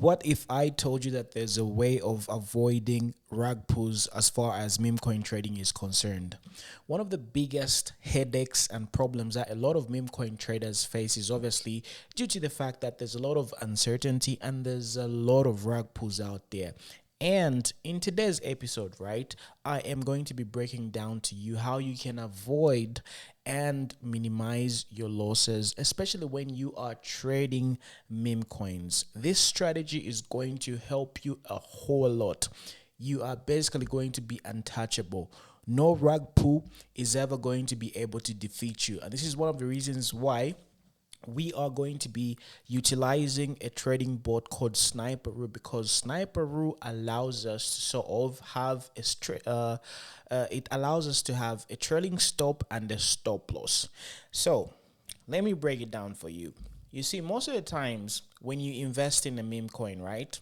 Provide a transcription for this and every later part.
What if I told you that there's a way of avoiding rug pulls as far as meme coin trading is concerned? One of the biggest headaches and problems that a lot of meme coin traders face is obviously due to the fact that there's a lot of uncertainty and there's a lot of rug pulls out there. And in today's episode, right, I am going to be breaking down to you how you can avoid and minimize your losses, especially when you are trading meme coins. This strategy is going to help you a whole lot. You are basically going to be untouchable. No rug pull is ever going to be able to defeat you. And this is one of the reasons why we are going to be utilizing a trading bot called Sniperoo, because Sniperoo allows us to sort of have it allows us to have a trailing stop and a stop loss. So let me break it down for you. You see, most of the times when you invest in a meme coin, right,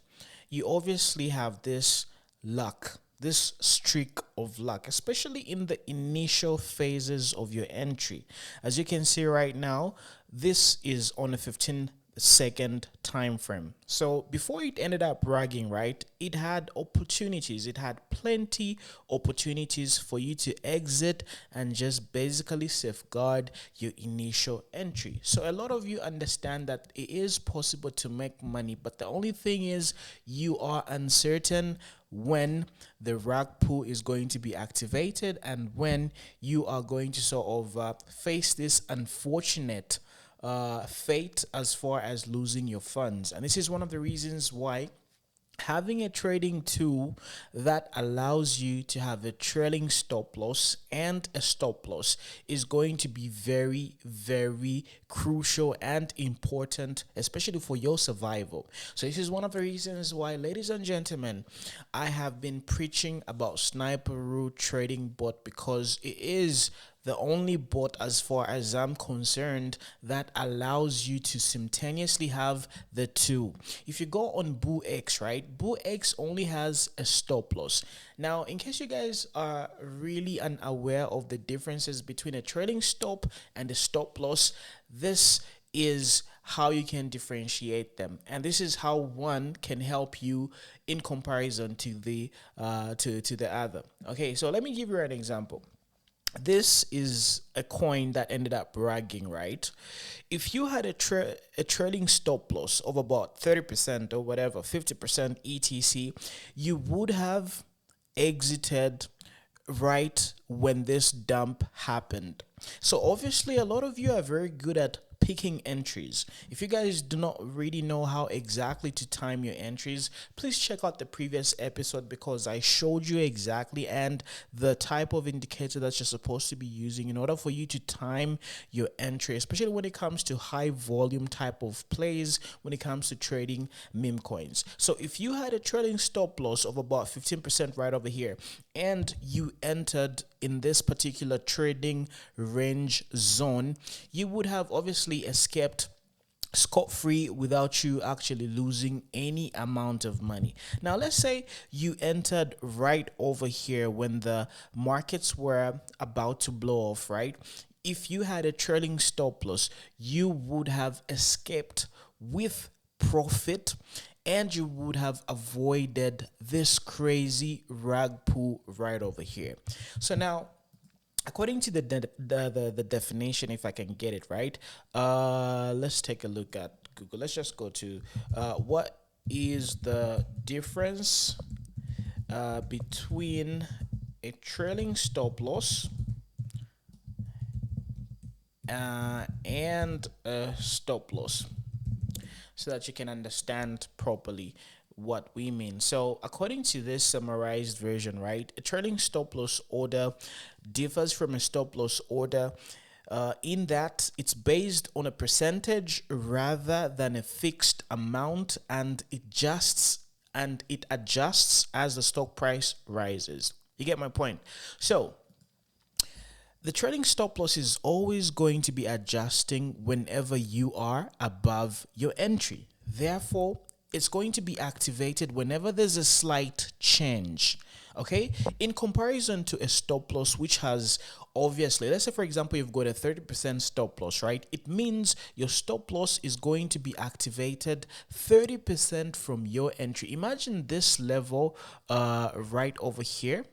you obviously have this luck, this streak of luck, especially in the initial phases of your entry. As you can see right now, this is on a 15-second time frame. So before it ended up bragging, right, it had opportunities. It had plenty opportunities for you to exit and just basically safeguard your initial entry. So a lot of you understand that it is possible to make money, but the only thing is you are uncertain when the rug pull is going to be activated and when you are going to sort of face this unfortunate fate as far as losing your funds. And this is one of the reasons why having a trading tool that allows you to have a trailing stop loss and a stop loss is going to be very, very crucial and important, especially for your survival. So this is one of the reasons why, ladies and gentlemen, I have been preaching about Sniperoo trading bot, because it is the only bot, as far as I'm concerned, that allows you to simultaneously have the two. If you go on Bullx, right, Bullx only has a stop loss. Now, in case you guys are really unaware of the differences between a trailing stop and a stop loss, this is how you can differentiate them, and this is how one can help you in comparison to the other. Okay, so let me give you an example. This is a coin that ended up bragging, right? If you had a trailing stop loss of about 30% or whatever, 50% etc, you would have exited right when this dump happened. So obviously a lot of you are very good at picking entries. If you guys do not really know how exactly to time your entries, please check out the previous episode, because I showed you exactly and the type of indicator that you're supposed to be using in order for you to time your entry, especially when it comes to high volume type of plays, when it comes to trading meme coins. So if you had a trading stop loss of about 15% right over here, and you entered in this particular trading range zone, you would have obviously escaped scot-free without you actually losing any amount of money. Now let's say you entered right over here when the markets were about to blow off, right? If you had a trailing stop loss, you would have escaped with profit, and you would have avoided this crazy rug pull right over here. So now, according to the definition, if I can get it right, let's take a look at Google. Let's just go to what is the difference between a trailing stop loss and a stop loss, so that you can understand properly what we mean. So according to this summarized version, right, a trailing stop loss order differs from a stop loss order in that it's based on a percentage rather than a fixed amount, and it adjusts as the stock price rises. You get my point? So the trading stop loss is always going to be adjusting whenever you are above your entry. Therefore, it's going to be activated whenever there's a slight change. Okay, in comparison to a stop loss, which has obviously, let's say for example, you've got a 30% stop loss, right? It means your stop loss is going to be activated 30% from your entry. Imagine this level right over here.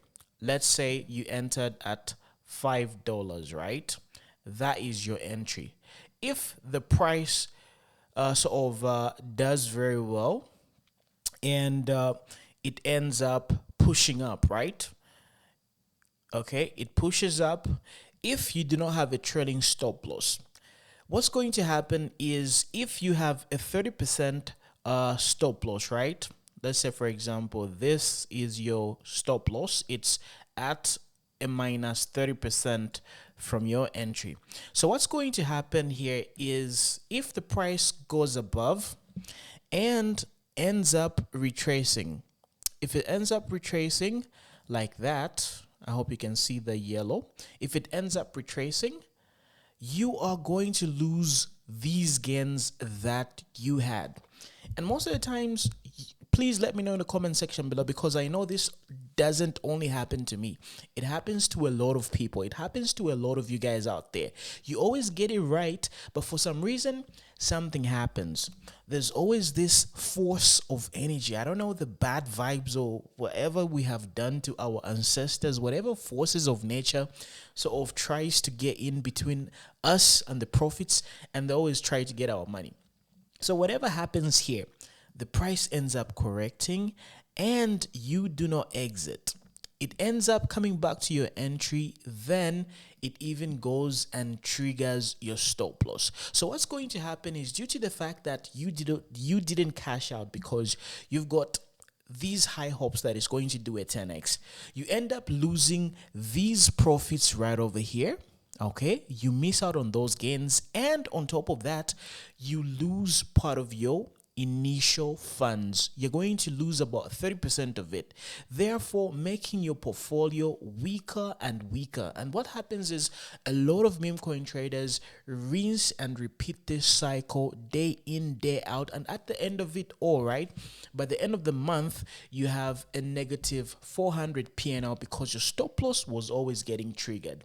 Let's say you entered at $5, right? That is your entry. If the price does very well and it ends up pushing up, right? Okay, it pushes up. If you do not have a trailing stop loss, what's going to happen is if you have a 30% stop loss, right? Let's say, for example, this is your stop loss. It's at a minus 30% from your entry. So what's going to happen here is if the price goes above and ends up retracing, if it ends up retracing like that, I hope you can see the yellow. If it ends up retracing, you are going to lose these gains that you had. And most of the times, please let me know in the comment section below, because I know this doesn't only happen to me. It happens to a lot of people. It happens to a lot of you guys out there. You always get it right, but for some reason, something happens. There's always this force of energy. I don't know, the bad vibes or whatever we have done to our ancestors, whatever forces of nature sort of tries to get in between us and the profits, and they always try to get our money. So whatever happens here, the price ends up correcting and you do not exit. It ends up coming back to your entry, then it even goes and triggers your stop loss. So what's going to happen is, due to the fact that you didn't cash out because you've got these high hopes that it's going to do a 10x, you end up losing these profits right over here. Okay, you miss out on those gains, and on top of that, you lose part of your initial funds. You're going to lose about 30% of it, therefore making your portfolio weaker and weaker. And what happens is, a lot of meme coin traders rinse and repeat this cycle day in, day out, and at the end of it all, right, by the end of the month, you have a negative 400 PNL because your stop loss was always getting triggered.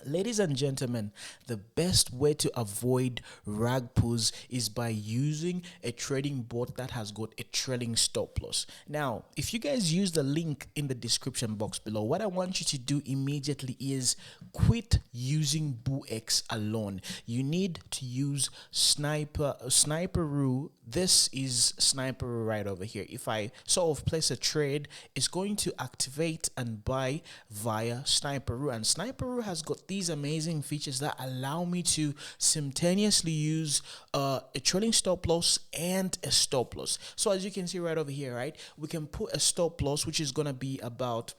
Ladies and gentlemen, the best way to avoid rug pulls is by using a trading bot that has got a trailing stop loss. Now, if you guys use the link in the description box below, what I want you to do immediately is quit using Bullx alone. You need to use Sniperoo. This is Sniperoo right over here. If I sort of place a trade, it's going to activate and buy via Sniperoo, and Sniperoo has got these amazing features that allow me to simultaneously use a trailing stop loss and a stop loss. So as you can see right over here, right, we can put a stop loss which is going to be about,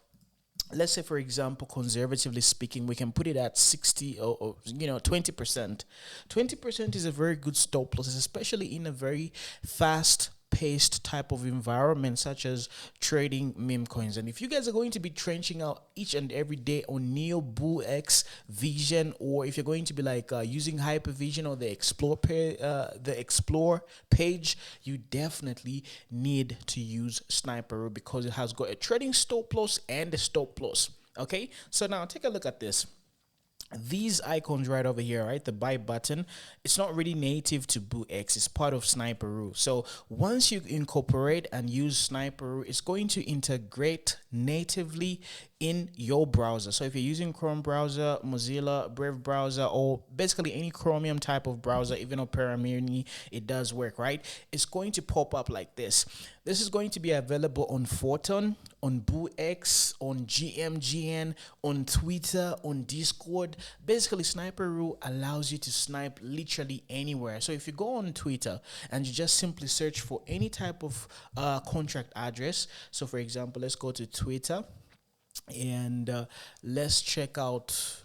let's say for example, conservatively speaking, we can put it at 60 or 20%. 20% is a very good stop loss, especially in a very fast paced type of environment such as trading meme coins. And if you guys are going to be trenching out each and every day on Neo, Bullx, Vision, or if you're going to be like using Hypervision or the Explore page, you definitely need to use Sniperoo because it has got a trading stop loss and a stop loss. Okay, so now take a look at this. These icons right over here, right, the buy button, it's not really native to Bullx, it's part of Sniperoo. So once you incorporate and use Sniperoo, it's going to integrate natively in your browser. So if you're using Chrome browser, Mozilla, Brave browser, or basically any Chromium type of browser, even Opera Mini, it does work, right? It's going to pop up like this. This is going to be available on Photon, on Bullx, on gmgn, on Twitter, on Discord. Basically, Sniperoo allows you to snipe literally anywhere. So if you go on Twitter and you just simply search for any type of contract address, so for example, let's go to Twitter and let's check out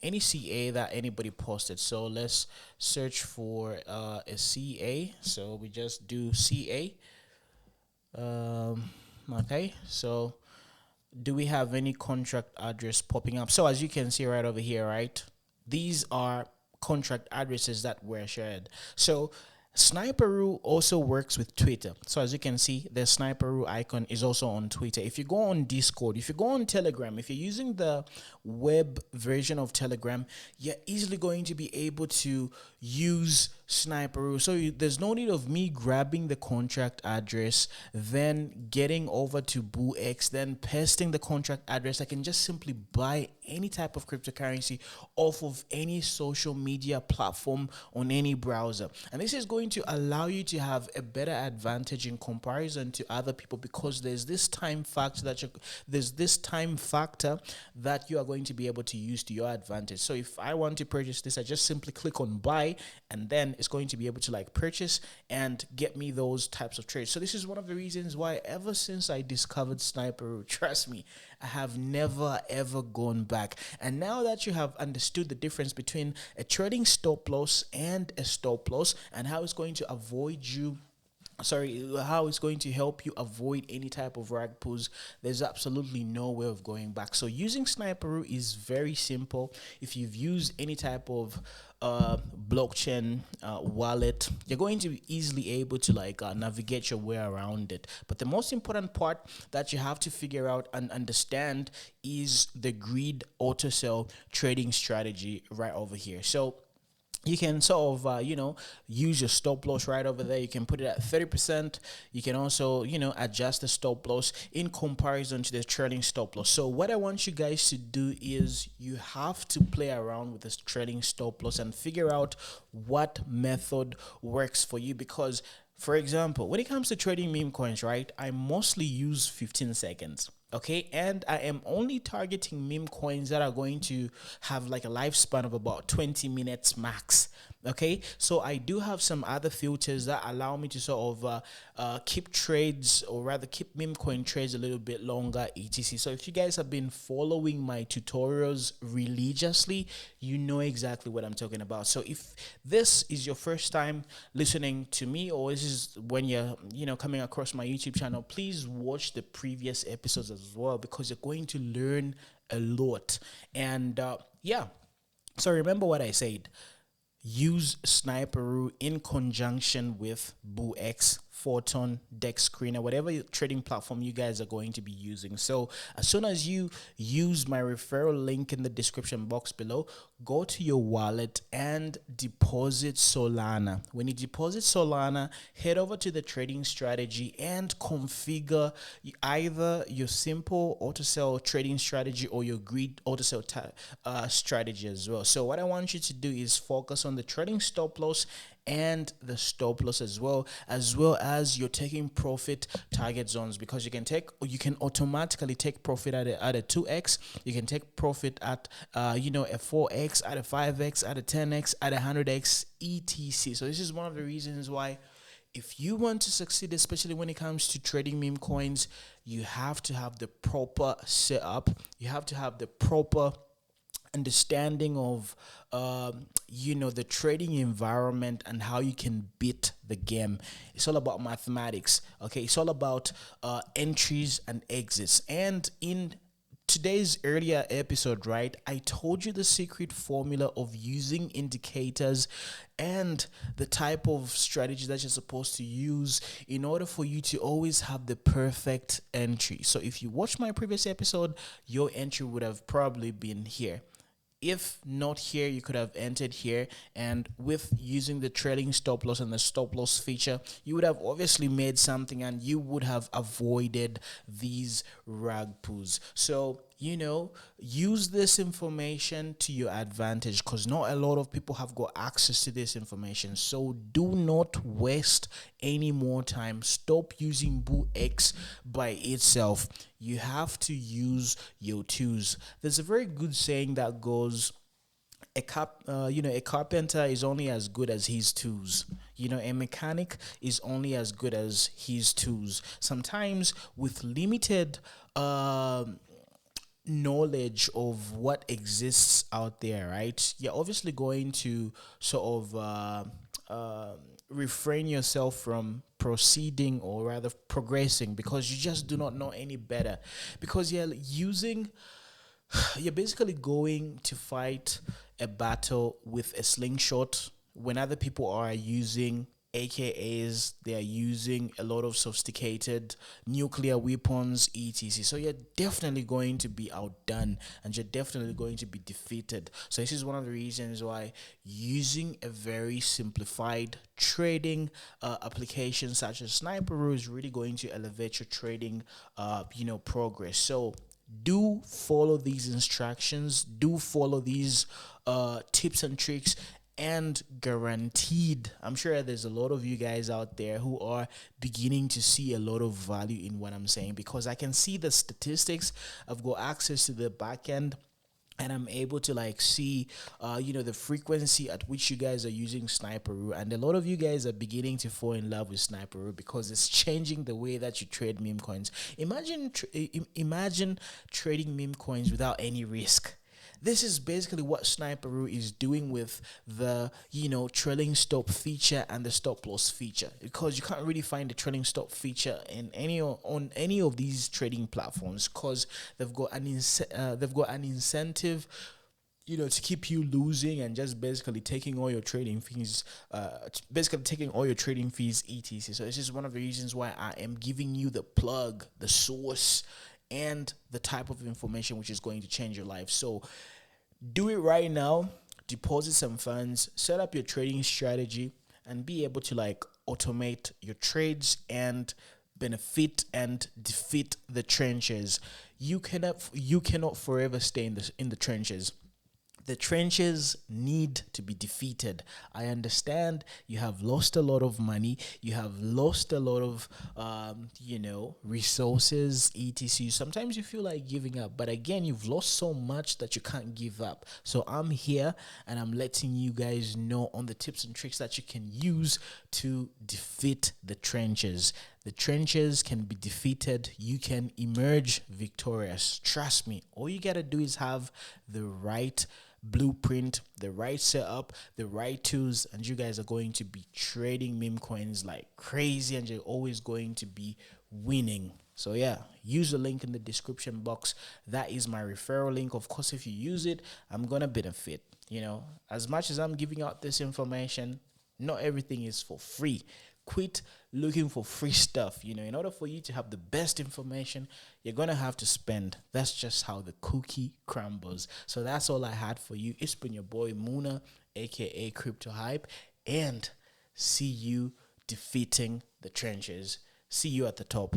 any CA that anybody posted. So let's search for a CA. So we just do CA. Okay, so do we have any contract address popping up? So as you can see right over here, right, these are contract addresses that were shared. So Sniperoo also works with Twitter. So as you can see, the Sniperoo icon is also on Twitter. If you go on Discord, if you go on Telegram, if you're using the web version of Telegram, you're easily going to be able to use Sniperoo. So there's no need of me grabbing the contract address, then getting over to Bullx, then pasting the contract address. I can just simply buy any type of cryptocurrency off of any social media platform on any browser. And this is going to allow you to have a better advantage in comparison to other people, because there's this time factor that you are going to be able to use to your advantage. So if I want to purchase this, I just simply click on buy, and then it's going to be able to like purchase and get me those types of trades. So this is one of the reasons why ever since I discovered Sniperoo, trust me, I have never ever gone back. And now that you have understood the difference between a trading stop loss and a stop loss, and how it's going to how it's going to help you avoid any type of rag pulls, there's absolutely no way of going back. So using Sniperoo is very simple. If you've used any type of blockchain wallet, you're going to be easily able to navigate your way around it. But the most important part that you have to figure out and understand is the greed auto sell trading strategy right over here. So you can sort of, use your stop loss right over there. You can put it at 30%. You can also, adjust the stop loss in comparison to the trailing stop loss. So what I want you guys to do is you have to play around with this trailing stop loss and figure out what method works for you. Because, for example, when it comes to trading meme coins, right, I mostly use 15 seconds. Okay, and I am only targeting meme coins that are going to have like a lifespan of about 20 minutes max. Okay, so I do have some other filters that allow me to sort of keep trades, or rather keep meme coin trades a little bit longer, etc. So if you guys have been following my tutorials religiously, you know exactly what I'm talking about. So if this is your first time listening to me, or this is when you're coming across my YouTube channel, please watch the previous episodes as well, because you're going to learn a lot. And so remember what I said. Use Sniperoo in conjunction with Bullx, Photon, Dex Screener, whatever trading platform you guys are going to be using. So as soon as you use my referral link in the description box below, go to your wallet and deposit Solana. When you deposit Solana, head over to the trading strategy and configure either your simple auto sell trading strategy or your greed auto sell strategy as well. So what I want you to do is focus on the trading stop loss and the stop loss, as well as you're taking profit target zones, because you can automatically take profit at a 2x. You can take profit at a 4x, at a 5x, at a 10x, at a 100x, etc. So this is one of the reasons why, if you want to succeed, especially when it comes to trading meme coins, you have to have the proper setup. You have to have the proper understanding of the trading environment and how you can beat the game. It's all about mathematics. Okay, it's all about entries and exits. And in today's earlier episode, right, I told you the secret formula of using indicators and the type of strategy that you're supposed to use in order for you to always have the perfect entry. So if you watch my previous episode, your entry would have probably been here. If not here, you could have entered here, and with using the trailing stop loss and the stop loss feature, you would have obviously made something, and you would have avoided these rag pulls. So use this information to your advantage, because not a lot of people have got access to this information. So do not waste any more time. Stop using Bullx by itself. You have to use your tools. There's a very good saying that goes, a carpenter is only as good as his tools. A mechanic is only as good as his tools. Sometimes with limited knowledge of what exists out there, right, you're obviously going to sort of refrain yourself from proceeding, or rather progressing, because you just do not know any better, because you're basically going to fight a battle with a slingshot when other people are using AKAs, they are using a lot of sophisticated nuclear weapons, etc. So you're definitely going to be outdone and you're definitely going to be defeated. So this is one of the reasons why using a very simplified trading application such as Sniperoo is really going to elevate your trading progress. So do follow these instructions, do follow these tips and tricks, and guaranteed, I'm sure there's a lot of you guys out there who are beginning to see a lot of value in what I'm saying, because I can see the statistics. I've got access to the back end, and I'm able to like see the frequency at which you guys are using Sniperoo, and a lot of you guys are beginning to fall in love with Sniperoo because it's changing the way that you trade meme coins. Imagine trading meme coins without any risk. This is basically what Sniperoo is doing with the trailing stop feature and the stop loss feature, because you can't really find the trailing stop feature in on any of these trading platforms, because they've got an incentive to keep you losing and just basically taking all your trading fees, etc. So this is one of the reasons why I am giving you the plug, the source, and the type of information which is going to change your life. So do it right now. Deposit some funds, set up your trading strategy, and be able to like automate your trades and benefit and defeat the trenches. You cannot forever stay in the trenches. The trenches need to be defeated. I understand you have lost a lot of money, you have lost a lot of resources, etc. Sometimes you feel like giving up, but again, you've lost so much that you can't give up. So I'm here and I'm letting you guys know on the tips and tricks that you can use to defeat the trenches. The trenches can be defeated. You can emerge victorious. Trust me. All you gotta do is have the right blueprint, the right setup, the right tools, and you guys are going to be trading meme coins like crazy, and you're always going to be winning. So yeah, use the link in the description box. That is my referral link. Of course, if you use it, I'm gonna benefit. As much as I'm giving out this information, not everything is for free. Quit looking for free stuff. In order for you to have the best information, you're gonna have to spend. That's just how the cookie crumbles. So that's all I had for you. It's been your boy Muna, aka CRYPTOHYPE, and see you defeating the trenches. See you at the top.